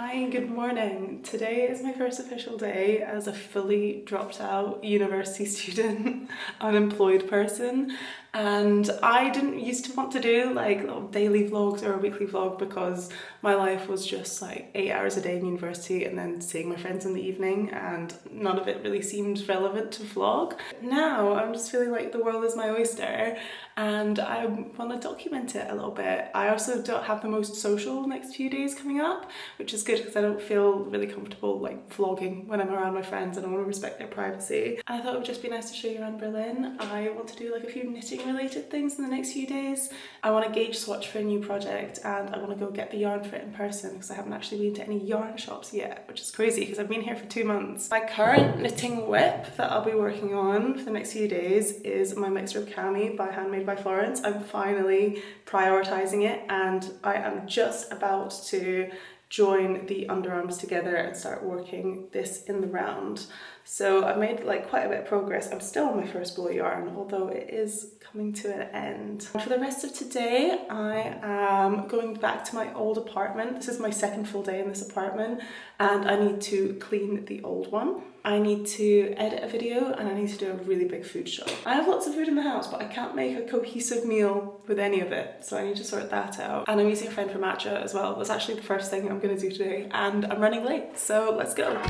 Hi, good morning. Today is my first official day as a fully dropped out university student, unemployed person. And I didn't used to want to do like little daily vlogs or a weekly vlog because my life was just like 8 hours a day in university and then seeing my friends in the evening, and none of it really seemed relevant to vlog. Now I'm just feeling like the world is my oyster and I want to document it a little bit. I also don't have the most social next few days coming up, which is good because I don't feel really comfortable like vlogging when I'm around my friends and I want to respect their privacy. And I thought it would just be nice to show you around Berlin. I want to do like a few knitting related things in the next few days. I want to gauge swatch for a new project and I want to go get the yarn for it in person because I haven't actually been to any yarn shops yet, which is crazy because I've been here for 2 months. My current knitting whip that I'll be working on for the next few days is my mixture of cami by Handmade by Florence. I'm finally prioritizing it and I am just about to join the underarms together and start working this in the round. So I've made like quite a bit of progress. I'm still on my first bowl of yarn, although it is coming to an end. For the rest of today, I am going back to my old apartment. This is my second full day in this apartment and I need to clean the old one. I need to edit a video and I need to do a really big food shop. I have lots of food in the house, but I can't make a cohesive meal with any of it, so I need to sort that out. And I'm using a friend for matcha as well. That's actually the first thing I'm gonna do today, and I'm running late, so let's go.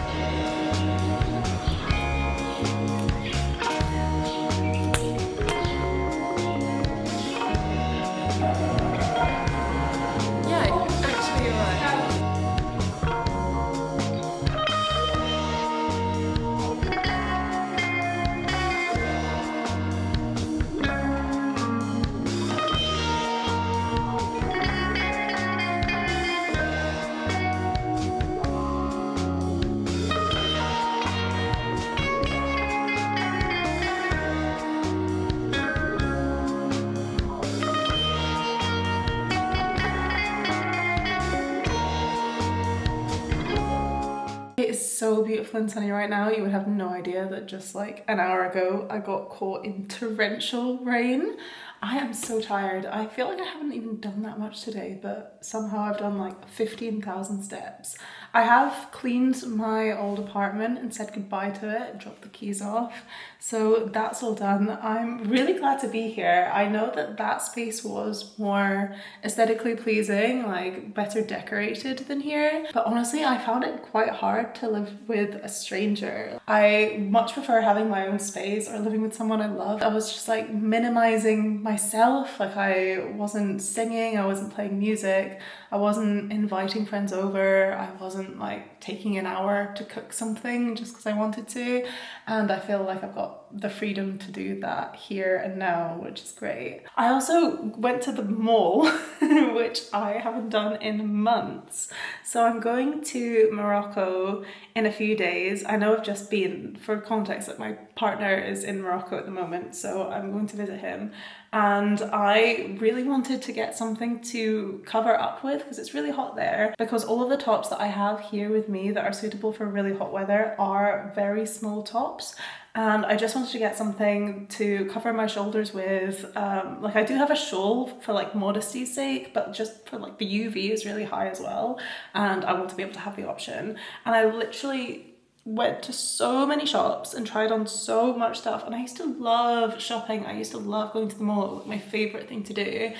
It is so beautiful and sunny right now. You would have no idea that just like an hour ago I got caught in torrential rain. I am so tired. I feel like I haven't even done that much today, but somehow I've done like 15,000 steps. I have cleaned my old apartment and said goodbye to it and dropped the keys off. So that's all done. I'm really glad to be here. I know that that space was more aesthetically pleasing, like better decorated than here. But honestly, I found it quite hard to live with a stranger. I much prefer having my own space or living with someone I love. I was just like minimizing myself. Like I wasn't singing, I wasn't playing music, I wasn't inviting friends over, I wasn't like taking an hour to cook something just because I wanted to. And I feel like I've got the freedom to do that here and now, which is great. I also went to the mall, which I haven't done in months. So I'm going to Morocco in a few days. I know I've just been, for context, that my partner is in Morocco at the moment, so I'm going to visit him. And I really wanted to get something to cover up with because it's really hot there, because all of the tops that I have here with me that are suitable for really hot weather are very small tops. And I just wanted to get something to cover my shoulders with. Like I do have a shawl for like modesty's sake, but just for like the UV is really high as well. And I want to be able to have the option. And I literally went to so many shops and tried on so much stuff, and I used to love shopping. I used to love going to the mall. It was my favorite thing to do,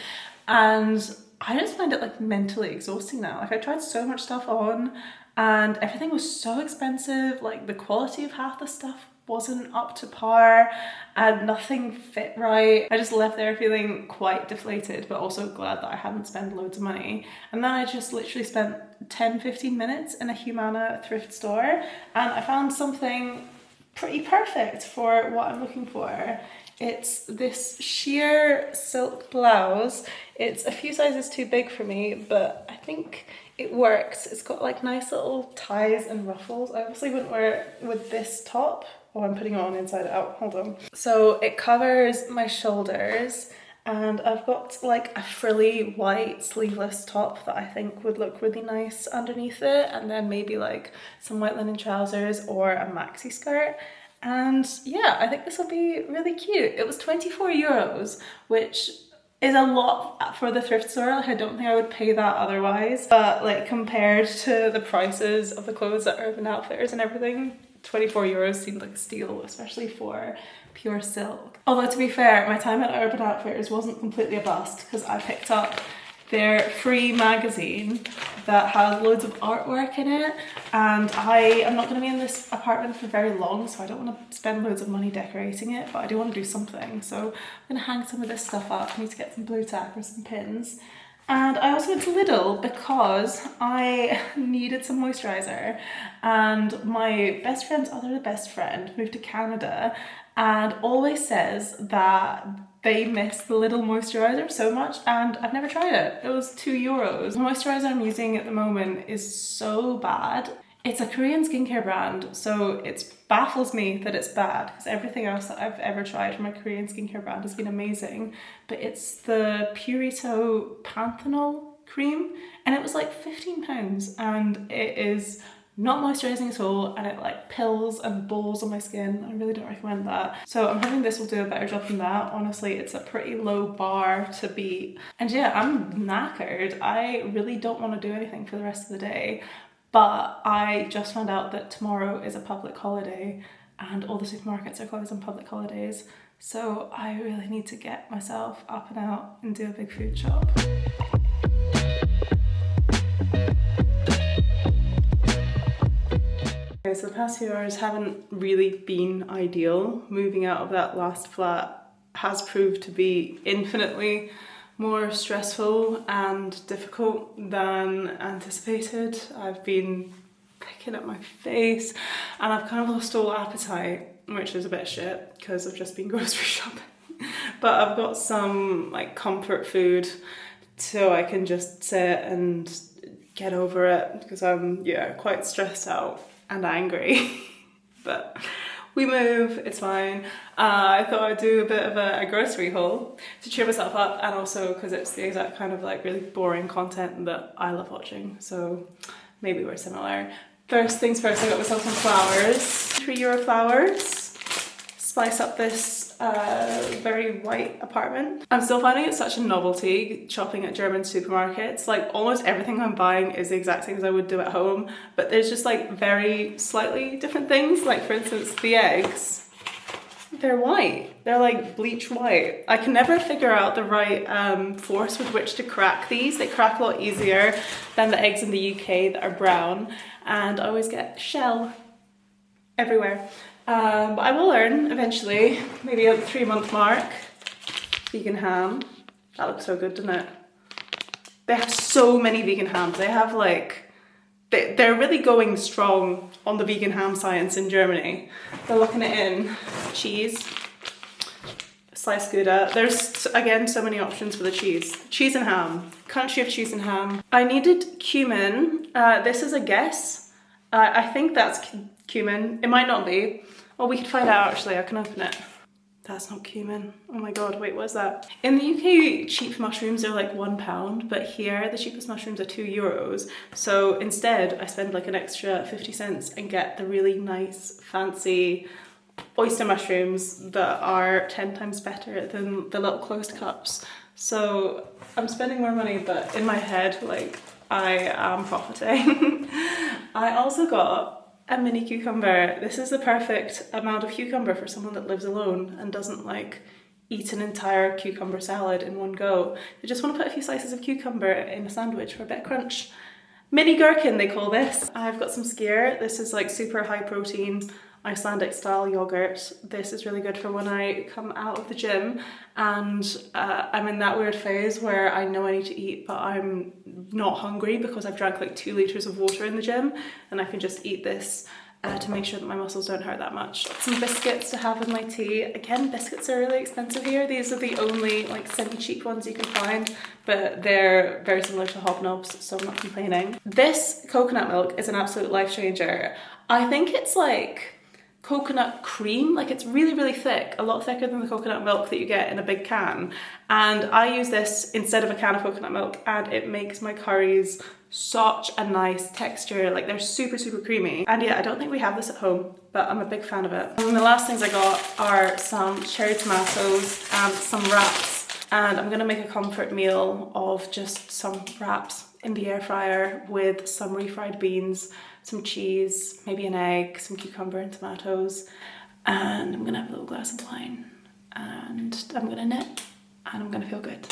and I just find it like mentally exhausting now. Like I tried so much stuff on and everything was so expensive. Like the quality of half the stuff wasn't up to par and nothing fit right. I just left there feeling quite deflated, but also glad that I hadn't spent loads of money. And then I just literally spent 10-15 minutes in a Humana thrift store and I found something pretty perfect for what I'm looking for. It's this sheer silk blouse. It's a few sizes too big for me, but I think it works. It's got like nice little ties and ruffles. I obviously wouldn't wear it with this top. Oh, I'm putting it on inside out, hold on. So it covers my shoulders and I've got like a frilly white sleeveless top that I think would look really nice underneath it, and then maybe like some white linen trousers or a maxi skirt. And yeah, I think this will be really cute. It was 24 euros, which is a lot for the thrift store. Like I don't think I would pay that otherwise. But like compared to the prices of the clothes at Urban Outfitters and everything, 24 euros seemed like a steal, especially for pure silk. Although to be fair, my time at Urban Outfitters wasn't completely a bust because I picked up their free magazine that has loads of artwork in it, and I am not going to be in this apartment for very long, so I don't want to spend loads of money decorating it, but I do want to do something. So I'm going to hang some of this stuff up. I need to get some blue tack or some pins. And I also went to Lidl because I needed some moisturiser, and my best friend's other best friend moved to Canada and always says that they miss the Lidl moisturiser so much, and I've never tried it. It was €2. The moisturiser I'm using at the moment is so bad. It's a Korean skincare brand, so it baffles me that it's bad because everything else that I've ever tried from a Korean skincare brand has been amazing. But it's the Purito Panthenol cream, and it was like £15, and it is not moisturizing at all, and it like pills and balls on my skin. I really don't recommend that. So I'm hoping this will do a better job than that. Honestly, it's a pretty low bar to beat. And yeah, I'm knackered. I really don't want to do anything for the rest of the day, but I just found out that tomorrow is a public holiday and all the supermarkets are closed on public holidays. So I really need to get myself up and out and do a big food shop. Okay, so the past few hours haven't really been ideal. Moving out of that last flat has proved to be infinitely more stressful and difficult than anticipated. I've been picking at my face and I've kind of lost all appetite, which is a bit shit because I've just been grocery shopping. But I've got some like comfort food so I can just sit and get over it because I'm quite stressed out and angry. But we move, it's fine. I thought I'd do a bit of a grocery haul to cheer myself up, and also because it's the exact kind of like really boring content that I love watching, so maybe we're similar. First things first, I got myself some flowers. €3 flowers. Spice up this very white apartment. I'm still finding it such a novelty shopping at German supermarkets. Like almost everything I'm buying is the exact same as I would do at home, but there's just like very slightly different things. Like for instance, the eggs, they're white. They're like bleach white. I can never figure out the right force with which to crack these. They crack a lot easier than the eggs in the UK that are brown, and I always get shell everywhere. But I will learn eventually, maybe at the 3-month mark. Vegan ham. That looks so good, doesn't it? They have so many vegan hams. They have like, they're really going strong on the vegan ham science in Germany. They're looking it in. Cheese. Sliced Gouda. There's, again, so many options for the cheese. Cheese and ham. Country of cheese and ham. I needed cumin. This is a guess. I think that's cumin. It might not be. Oh, we could find out actually. I can open it. That's not cumin. Oh my god, wait, what's that? In the UK, cheap mushrooms are like £1, but here the cheapest mushrooms are €2. So instead, I spend like an extra 50 cents and get the really nice, fancy oyster mushrooms that are 10 times better than the little closed cups. So I'm spending more money, but in my head, like, I am profiting. I also got a mini cucumber. This is the perfect amount of cucumber for someone that lives alone and doesn't like eat an entire cucumber salad in one go. They just want to put a few slices of cucumber in a sandwich for a bit of crunch. Mini gherkin, they call this. I've got some skyr. This is like super high protein Icelandic style yogurt. This is really good for when I come out of the gym and I'm in that weird phase where I know I need to eat but I'm not hungry because I've drank like 2 litres of water in the gym, and I can just eat this to make sure that my muscles don't hurt that much. Some biscuits to have with my tea. Again, biscuits are really expensive here. These are the only like semi-cheap ones you can find, but they're very similar to Hobnobs, so I'm not complaining. This coconut milk is an absolute life changer. I think it's like coconut cream, like it's really, really thick, a lot thicker than the coconut milk that you get in a big can. And I use this instead of a can of coconut milk, and it makes my curries such a nice texture. Like they're super, super creamy. And yeah, I don't think we have this at home, but I'm a big fan of it. And the last things I got are some cherry tomatoes and some wraps. and I'm gonna make a comfort meal of just some wraps in the air fryer with some refried beans, some cheese, maybe an egg, some cucumber and tomatoes, and I'm gonna have a little glass of wine, and I'm gonna knit, and I'm gonna feel good.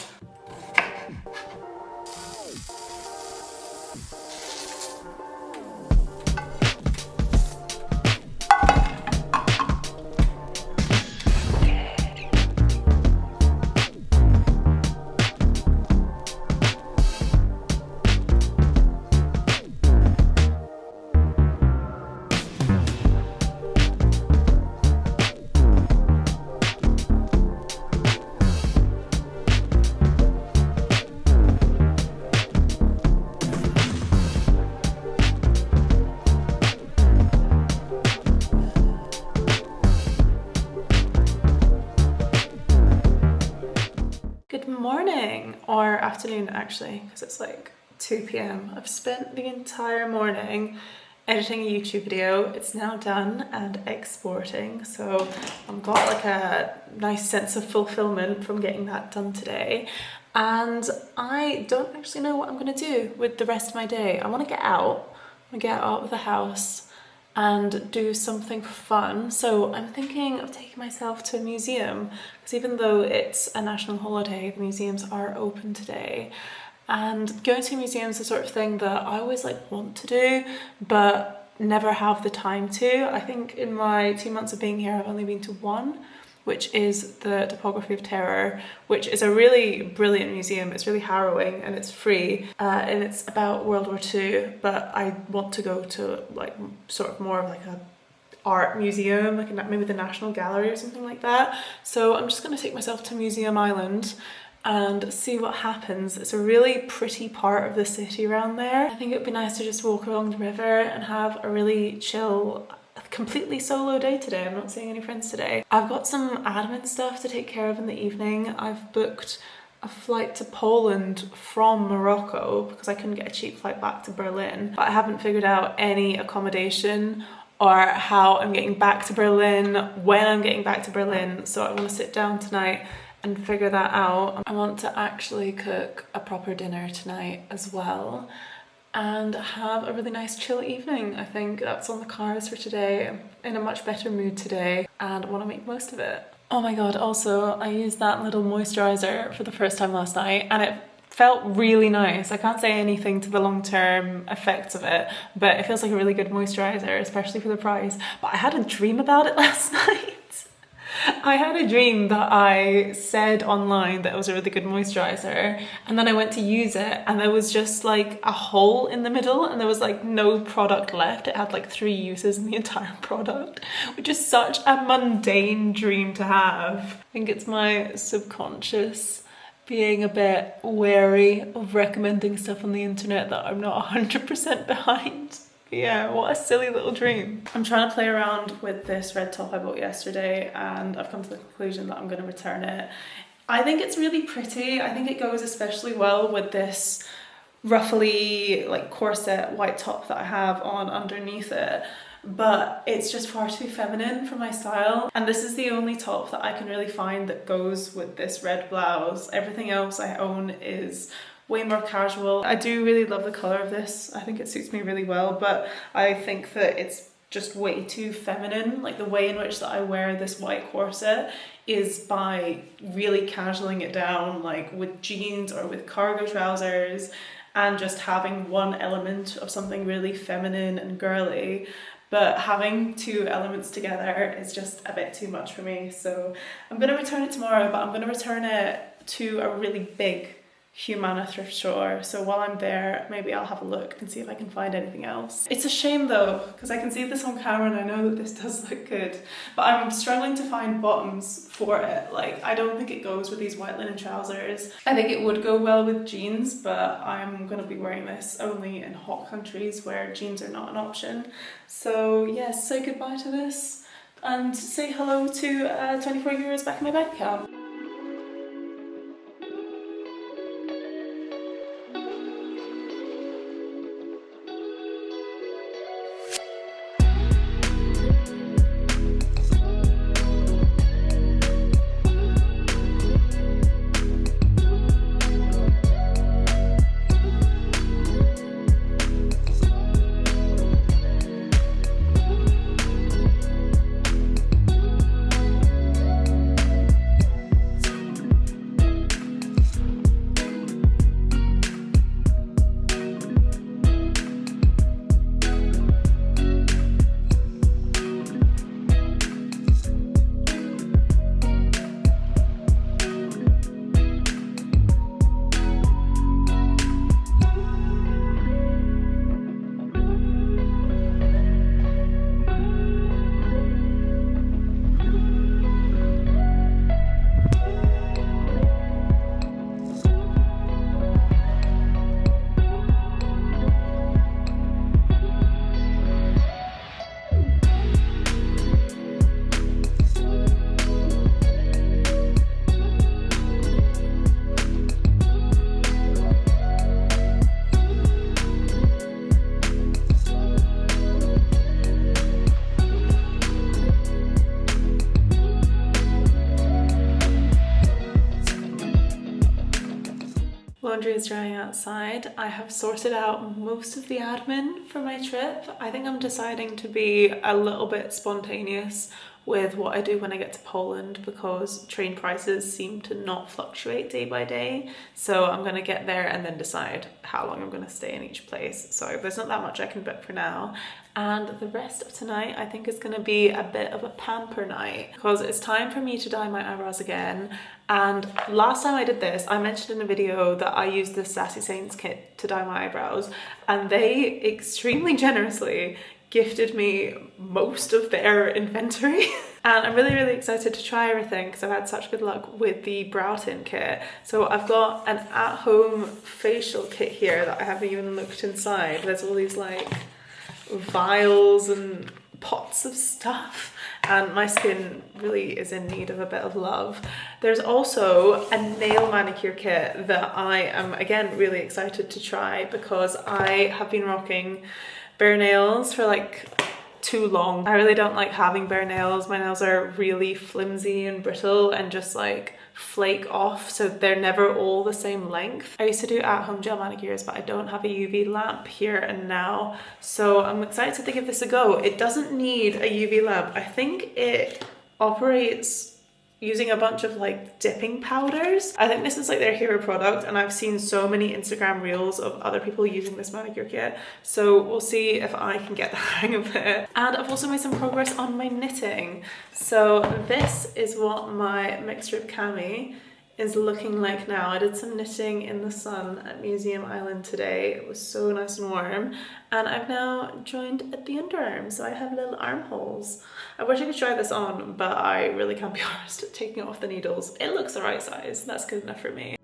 Morning, or afternoon actually, because it's like 2 p.m. I've spent the entire morning editing a YouTube video. It's now done and exporting, so I've got like a nice sense of fulfillment from getting that done today. And I don't actually know what I'm going to do with the rest of my day. I want to get out. I want to get out of the house and do something fun. So I'm thinking of taking myself to a museum, because even though it's a national holiday, the museums are open today. And going to museums is the sort of thing that I always like want to do, but never have the time to. I think in my 2 months of being here, I've only been to one, which is the Topography of Terror, which is a really brilliant museum. It's really harrowing and it's free, and it's about World War II, but I want to go to like sort of more of like a art museum, like maybe the National Gallery or something like that. So I'm just going to take myself to Museum Island and see what happens. It's a really pretty part of the city around there. I think it would be nice to just walk along the river and have a really chill, completely solo day today. I'm not seeing any friends today. I've got some admin stuff to take care of in the evening. I've booked a flight to Poland from Morocco because I couldn't get a cheap flight back to Berlin, but I haven't figured out any accommodation or how I'm getting back to Berlin, when I'm getting back to Berlin. So I want to sit down tonight and figure that out. I want to actually cook a proper dinner tonight as well and have a really nice chill evening. I think that's on the cards for today. I'm in a much better mood today and I want to make most of it. Oh my god, also I used that little moisturizer for the first time last night and it felt really nice. I can't say anything to the long-term effects of it, but it feels like a really good moisturizer, especially for the price. But I had a dream about it last night. I had a dream that I said online that it was a really good moisturizer, and then I went to use it and there was just like a hole in the middle and there was like no product left. It had like 3 uses in the entire product, which is such a mundane dream to have. I think it's my subconscious being a bit wary of recommending stuff on the internet that I'm not 100% behind. Yeah, what a silly little dream. I'm trying to play around with this red top I bought yesterday and I've come to the conclusion that I'm going to return it. I think it's really pretty. I think it goes especially well with this ruffly like corset white top that I have on underneath it, but it's just far too feminine for my style. And this is the only top that I can really find that goes with this red blouse. Everything else I own is way more casual. I do really love the colour of this. I think it suits me really well, but I think that it's just way too feminine. Like the way in which that I wear this white corset is by really casualing it down, like with jeans or with cargo trousers, and just having one element of something really feminine and girly. But having 2 elements together is just a bit too much for me. So I'm gonna return it tomorrow, but I'm gonna return it to a really big Humana thrift store. So while I'm there, maybe I'll have a look and see if I can find anything else. It's a shame though, because I can see this on camera and I know that this does look good, but I'm struggling to find bottoms for it. Like, I don't think it goes with these white linen trousers. I think it would go well with jeans, but I'm gonna be wearing this only in hot countries where jeans are not an option. So yes, say goodbye to this and say hello to 24 euros back in my bank account. is drying outside. I have sorted out most of the admin for my trip. I think I'm deciding to be a little bit spontaneous with what I do when I get to Poland because train prices seem to not fluctuate day by day. So I'm gonna get there and then decide how long I'm gonna stay in each place. So there's not that much I can book for now. And the rest of tonight I think is gonna be a bit of a pamper night because it's time for me to dye my eyebrows again. And last time I did this, I mentioned in a video that I used this Sassy Saints kit to dye my eyebrows, and they extremely generously gifted me most of their inventory. And I'm really, really excited to try everything because I've had such good luck with the brow tint kit. So I've got an at-home facial kit here that I haven't even looked inside. There's all these like vials and pots of stuff, and my skin really is in need of a bit of love. There's also a nail manicure kit that I am again really excited to try because I have been rocking bare nails for like too long. I really don't like having bare nails. My nails are really flimsy and brittle and just like flake off, so they're never all the same length. I used to do at-home gel manicures, but I don't have a UV lamp here and now, so I'm excited to give this a go. It doesn't need a UV lamp. I think it operates using a bunch of like dipping powders. I think this is like their hero product, and I've seen so many Instagram reels of other people using this manicure kit, so we'll see if I can get the hang of it. And I've also made some progress on my knitting. So this is what my mixed rib cami is looking like now. I did some knitting in the sun at Museum Island today. It was so nice and warm, and I've now joined at the underarm, so I have little armholes. I wish I could try this on, but I really can't be arsed taking off the needles. It looks the right size, that's good enough for me.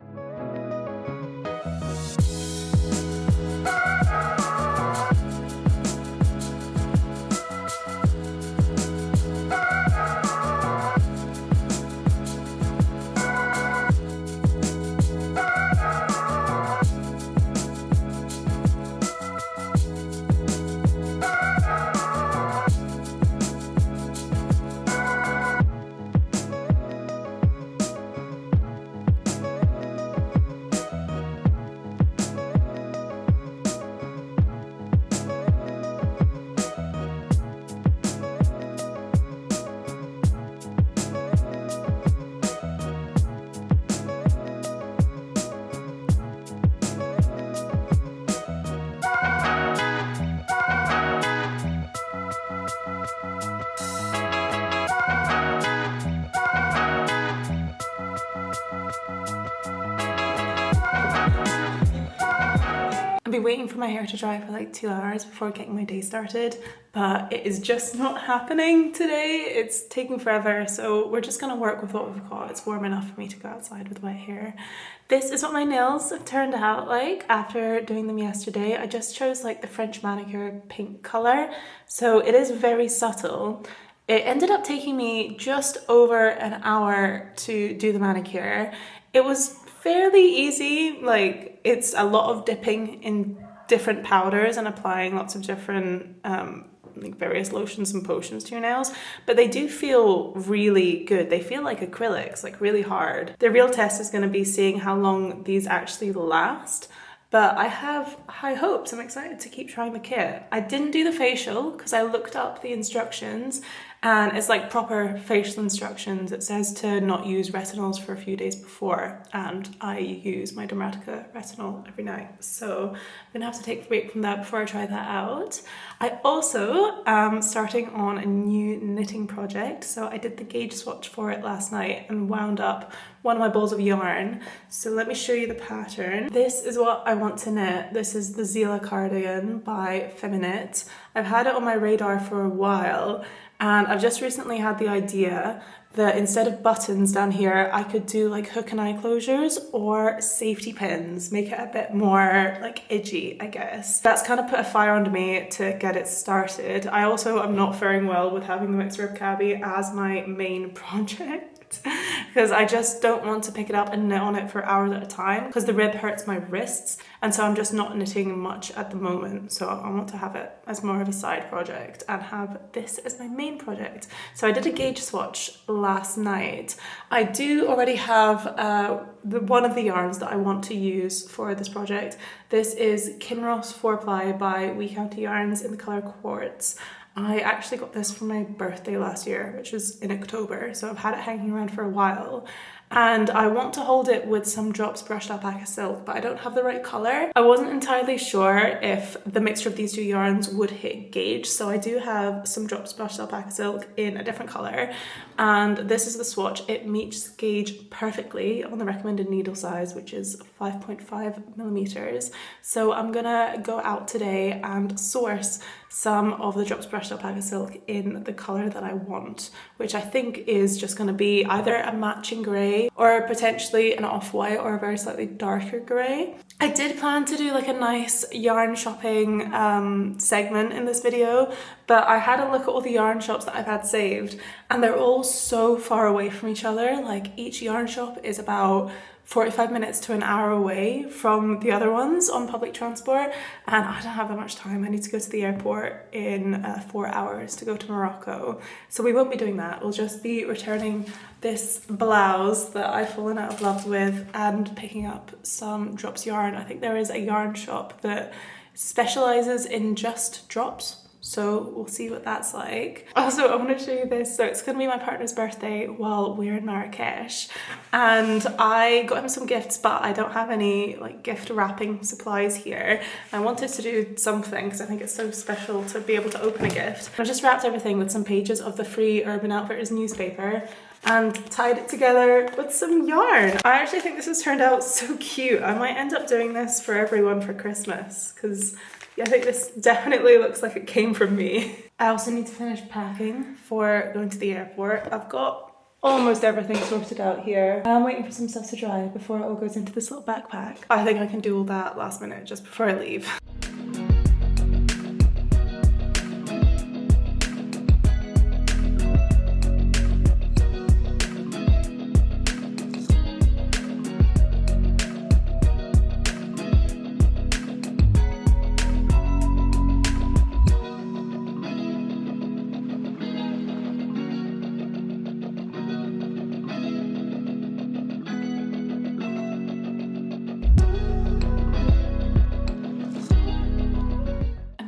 I've been waiting for my hair to dry for like 2 hours before getting my day started, but it is just not happening today. It's taking forever, so we're just gonna work with what we've got. It's warm enough for me to go outside with wet hair. This is what my nails have turned out like after doing them yesterday. I just chose like the French manicure pink color, so it is very subtle. It ended up taking me just over an hour to do the manicure. It was fairly easy, like it's a lot of dipping in different powders and applying lots of different like various lotions and potions to your nails, but they do feel really good. They feel like acrylics, like really hard. The real test is going to be seeing how long these actually last, but I have high hopes. I'm excited to keep trying the kit. I didn't do the facial because I looked up the instructions, and it's like proper facial instructions. It says to not use retinols for a few days before, and I use my Dermatica retinol every night, so I'm gonna have to take a break from that before I try that out. I also am starting on a new knitting project, so I did the gauge swatch for it last night and wound up one of my balls of yarn. So let me show you the pattern. This is what I want to knit. This is the Zila cardigan by Feminit. I've had it on my radar for a while, and I've just recently had the idea that instead of buttons down here, I could do like hook and eye closures or safety pins, make it a bit more like edgy, I guess. That's kind of put a fire under me to get it started. I also am not faring well with having the mixed rib cabbie as my main project, because I just don't want to pick it up and knit on it for hours at a time because the rib hurts my wrists, and so I'm just not knitting much at the moment. So I want to have it as more of a side project and have this as my main project. So I did a gauge swatch last night. I do already have a one of the yarns that I want to use for this project. This is Kinross 4-ply by We County Yarns in the colour Quartz. I actually got this for my birthday last year, which was in October, so I've had it hanging around for a while. And I want to hold it with some drops brushed alpaca silk, but I don't have the right colour. I wasn't entirely sure if the mixture of these two yarns would hit gauge, so I do have some drops brushed alpaca silk in a different colour, and this is the swatch. It meets gauge perfectly on the recommended needle size, which is 5.5 millimeters. So I'm gonna go out today and source some of the drops brushed alpaca silk in the colour that I want, which I think is just going to be either a matching grey or potentially an off-white or a very slightly darker grey. I did plan to do like a nice yarn shopping segment in this video, but I had a look at all the yarn shops that I've had saved and they're all so far away from each other. Like each yarn shop is about 45 minutes to an hour away from the other ones on public transport, and I don't have that much time. I need to go to the airport in 4 hours to go to Morocco, so we won't be doing that. We'll just be returning this blouse that I've fallen out of love with and picking up some drops yarn. I think there is a yarn shop that specializes in just drops, so we'll see what that's like. Also, I want to show you this. So it's going to be my partner's birthday while we're in Marrakesh, and I got him some gifts, but I don't have any like gift wrapping supplies here. I wanted to do something because I think it's so special to be able to open a gift. I just wrapped everything with some pages of the Free Urban Outfitters newspaper and tied it together with some yarn. I actually think this has turned out so cute. I might end up doing this for everyone for Christmas because I think this definitely looks like it came from me. I also need to finish packing for going to the airport. I've got almost everything sorted out here. I'm waiting for some stuff to dry before it all goes into this little backpack. I think I can do all that last minute just before I leave.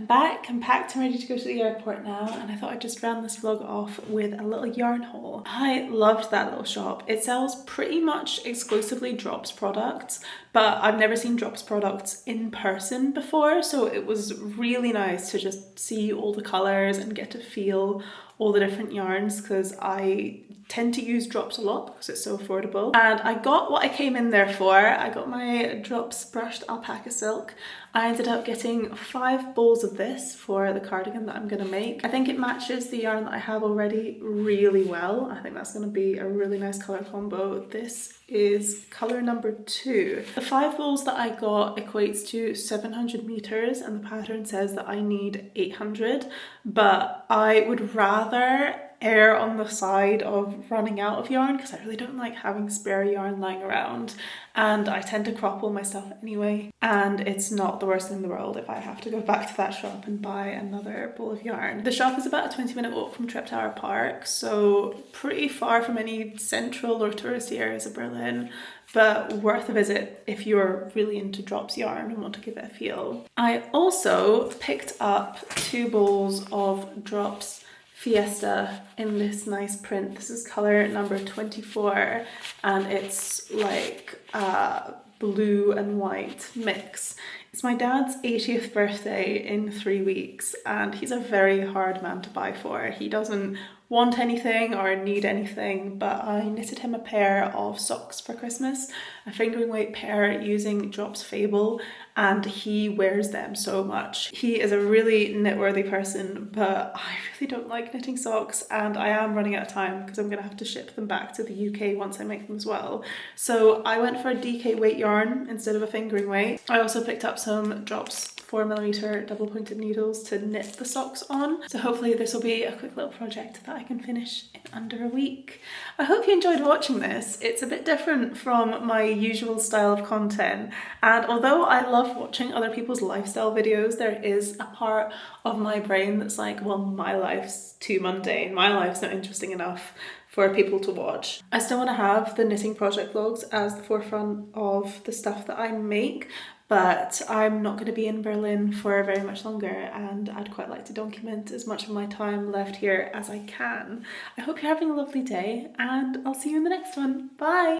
Back and packed and ready to go to the airport now, and I thought I'd just round this vlog off with a little yarn haul. I loved that little shop. It sells pretty much exclusively drops products, but I've never seen drops products in person before, so it was really nice to just see all the colours and get to feel all the different yarns, because I tend to use drops a lot because it's so affordable. And I got what I came in there for. I got my drops brushed alpaca silk. I ended up getting 5 balls of this for the cardigan that I'm gonna make. I think it matches the yarn that I have already really well. I think that's gonna be a really nice color combo. This is color number 2. The 5 balls that I got equates to 700 meters, and the pattern says that I need 800, but I would rather err on the side of running out of yarn because I really don't like having spare yarn lying around, and I tend to crop all my stuff anyway, and it's not the worst thing in the world if I have to go back to that shop and buy another ball of yarn. The shop is about a 20-minute walk from Trip Tower Park, so pretty far from any central or touristy areas of Berlin, but worth a visit if you're really into drops yarn and want to give it a feel. I also picked up 2 balls of drops Fiesta in this nice print. This is color number 24, and it's like a blue and white mix. It's my dad's 80th birthday in 3 weeks, and he's a very hard man to buy for. He doesn't want anything or need anything, but I knitted him a pair of socks for Christmas, a fingering weight pair using Drops Fable, and he wears them so much. He is a really knit-worthy person, but I really don't like knitting socks, and I am running out of time because I'm gonna have to ship them back to the UK once I make them as well. So I went for a DK weight yarn instead of a fingering weight. I also picked up some Drops 4mm double pointed needles to knit the socks on. So hopefully this will be a quick little project that I can finish in under a week. I hope you enjoyed watching this. It's a bit different from my usual style of content, and although I love watching other people's lifestyle videos, there is a part of my brain that's like, well, my life's too mundane, my life's not interesting enough for people to watch. I still want to have the knitting project vlogs as the forefront of the stuff that I make, but I'm not going to be in Berlin for very much longer, and I'd quite like to document as much of my time left here as I can. I hope you're having a lovely day, and I'll see you in the next one. Bye!